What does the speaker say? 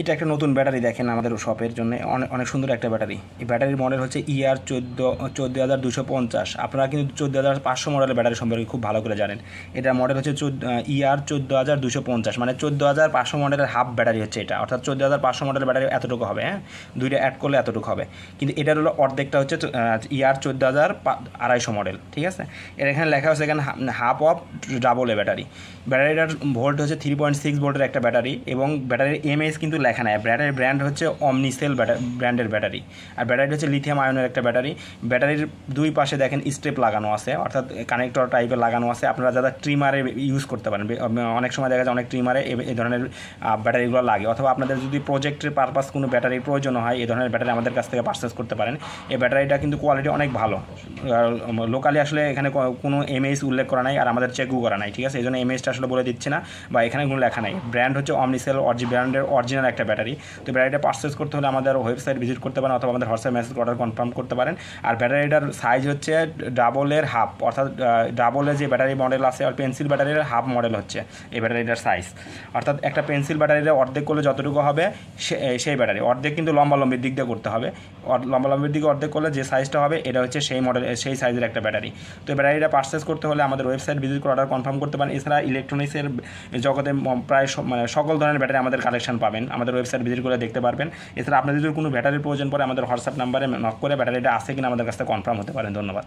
এটা একটা নতুন ব্যাটারি দেখেন আমাদের শপের জন্য, অনেক অনেক সুন্দর একটা ব্যাটারি। এই ব্যাটারির মডেল হচ্ছে ER 14250। আপনারা কিন্তু 14500 মডেলের ব্যাটারি সম্পর্কে খুব ভালো করে জানেন। এটার মডেল হচ্ছে ER 14250, মানে 14500 মডেলের হাফ ব্যাটারি হচ্ছে এটা, অর্থাৎ 14500 মডেলের ব্যাটারি এতটুকু হবে। হ্যাঁ, দুইটা অ্যাড করলে এতটুকু হবে, কিন্তু এটার হলো অর্ধেকটা হচ্ছে ER 14250 মডেল। ঠিক আছে, এর এখানে লেখা হচ্ছে এখানে half of double A battery. ব্যাটারিটার ভোল্ট হচ্ছে 3.6 ভোল্টের একটা ব্যাটারি, এবং ব্যাটারির এমএএইচ কিন্তু লেখা নাই। ব্যাটারির ব্র্যান্ড হচ্ছে অমনিসেল ব্র্যান্ডের ব্যাটারি। আর ব্যাটারিটা হচ্ছে লিথিয়াম আয়নের একটা ব্যাটারি। ব্যাটারির দুই পাশে দেখেন স্টেপ লাগানো আছে, অর্থাৎ কানেক্টর টাইপের লাগানো আছে। আপনারা যারা ট্রিমারে ইউজ করতে পারেন, অনেক সময় দেখা যায় অনেক ট্রিমারে এই ধরনের ব্যাটারিগুলো লাগে, অথবা আপনাদের যদি প্রজেক্টের পারপাস কোনো ব্যাটারির প্রয়োজন হয়, এই ধরনের ব্যাটারি আমাদের কাছ থেকে পারচেস করতে পারেন। এই ব্যাটারিটা কিন্তু কোয়ালিটি অনেক ভালো। লোকালি আসলে এখানে কোনো এমএএইচ উল্লেখ করা নাই, আর আমাদের চেকও করা নাই। ঠিক আছে, এই জন্য এমএএইচটা আসলে বলে দিচ্ছি না, বা এখানে কোনো লেখা নাই। ব্র্যান্ড হচ্ছে অমনিসেল ব্র্যান্ডের অরিজিনাল একটা ব্যাটারি। তো ব্যাটারিটা পারচেস করতে হলে আমাদের ওয়েবসাইট ভিজিট করতে পারেন, অথবা আমাদের হোয়াটসঅ্যাপ মেসেজ অর্ডার কনফার্ম করতে পারেন। আর ব্যাটারিটার সাইজ হচ্ছে ডাবলের হাফ, অর্থাৎ ডাবলের যে ব্যাটারি মডেল আছে আর পেন্সিল ব্যাটারির হাফ মডেল হচ্ছে এই ব্যাটারিটার সাইজ। অর্থাৎ একটা পেন্সিল ব্যাটারির অর্ধেক করলে যতটুকু হবে সেই ব্যাটারি অর্ধেক কিন্তু লম্বির দিক দিয়ে করতে হবে। লম্বির দিকে অর্ধেক করলে যে সাইজটা হবে এটা হচ্ছে সেই মডেল, সেই সাইজের একটা ব্যাটারি। তো এই ব্যাটারিটা পারচেস করতে হলে আমাদের ওয়েবসাইট ভিজিট করে অর্ডার কনফার্ম করতে পারেন। এছাড়া ইলেকট্রনিক্সের জগতে প্রায় মানে সকল ধরনের ব্যাটারি আমাদের কালেকশন পাবেন, আমাদের ওয়েবসাইট ভিজিট করে দেখতে পারবেন। এছাড়া আপনাদের যদি কোনো ব্যাটারির প্রয়োজন পড়ে আমাদের হোয়াটসঅ্যাপ নাম্বারে নক করে ব্যাটারিটা আছে কিনা আমাদের কাছে কনফার্ম হতে পারেন। ধন্যবাদ।